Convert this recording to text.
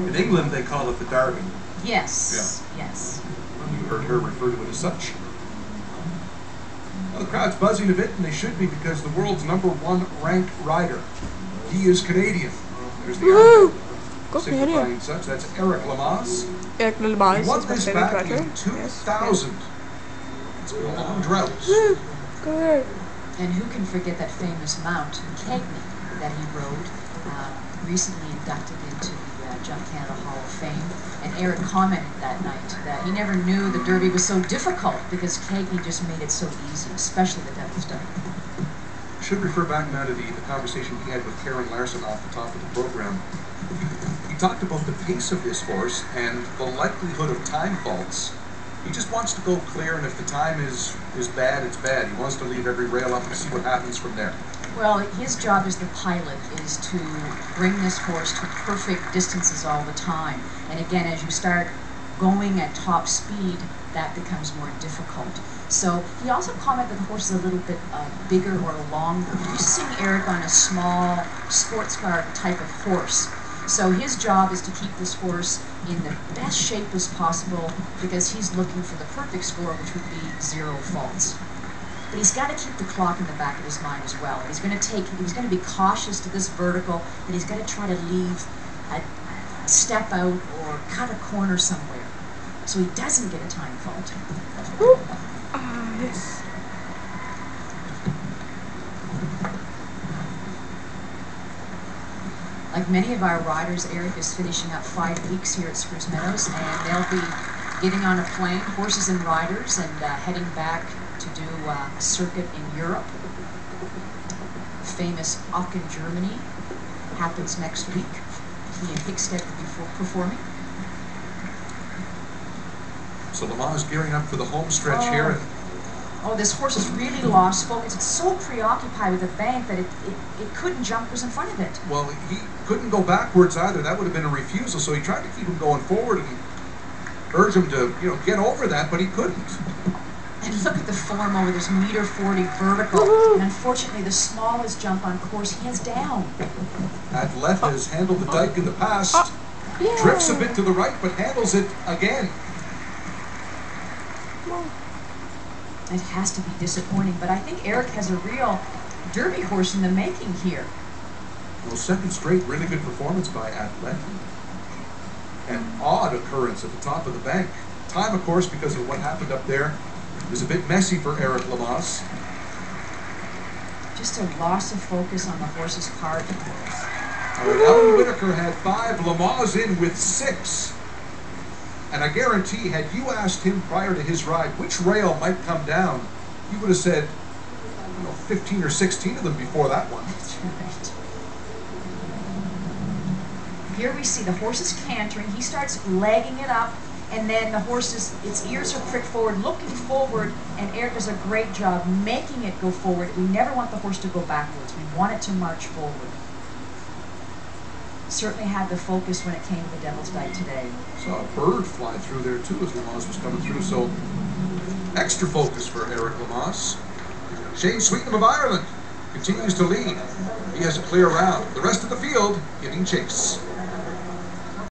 In England, they call it the Derby. Yes, yes. You heard her refer to it as such. Well, the crowd's buzzing a bit, and they should be, because the world's #1 ranked rider, he is Canadian. There's the Go signifying Canadian. such. That's Eric Lamaze. Eric Lamaze He won is my this favorite back rider. in 2000. It's been a long drought. Go ahead. And who can forget that famous mount, Cagney, that he rode, recently inducted into the Jump Canada Hall of Fame. And Eric commented that night that he never knew the Derby was so difficult because Cagney just made it so easy, especially the Devil's Dyke. Should refer back now to the conversation he had with Karen Larson off the top of the program. He talked about the pace of this horse and the likelihood of time faults. He just wants to go clear, and if the time is bad, it's bad. He wants to leave every rail up and see what happens from there. Well, his job as the pilot is to bring this horse to perfect distances all the time. And again, as you start going at top speed, that becomes more difficult. So he also commented that the horse is a little bit bigger or longer. You're seeing Eric on a small sports car type of horse. So his job is to keep this horse in the best shape as possible because he's looking for the perfect score, which would be 0 faults. But he's got to keep the clock in the back of his mind as well. He's going to be cautious to this vertical, and he's got to try to leave a step out or cut a corner somewhere so he doesn't get a time fault. Yes. Like many of our riders, Eric is finishing up 5 weeks here at Spruce Meadows, and they'll be getting on a plane, horses and riders, and heading back to do a circuit in Europe. Famous Aachen, Germany, happens next week. He and Hickstead will be performing. So Lamaze gearing up for the home stretch here. And oh, this horse has really lost focus. It's so preoccupied with the bank that it couldn't jump who's in front of it. well, he couldn't go backwards either. That would have been a refusal. So he tried to keep him going forward and urge him to, get over that, but he couldn't. And look at the form over this 1.40 m vertical. And unfortunately, the smallest jump on course, he is down. Athlete has handled the dike in the past. Drifts a bit to the right, but handles it again. It has to be disappointing, but I think Eric has a real Derby horse in the making here. Well, second straight, really good performance by Athlete. An odd occurrence at the top of the bank. Time, of course, because of what happened up there, was a bit messy for Eric Lamaze. Just a loss of focus on the horse's part. Alan Whitaker had 5, Lamaze in with 6. And I guarantee, had you asked him prior to his ride which rail might come down, he would have said, 15 or 16 of them before that one. That's right. Here we see the horse is cantering. He starts legging it up, and then the horse its ears are pricked forward, looking forward, and Eric does a great job making it go forward. We never want the horse to go backwards. We want it to march forward. Certainly had the focus when it came to the Devil's Dyke today. Saw a bird fly through there too as Lamaze was coming through, so extra focus for Eric Lamaze. Shane Sweetnam of Ireland continues to lead. He has a clear round. The rest of the field giving chase.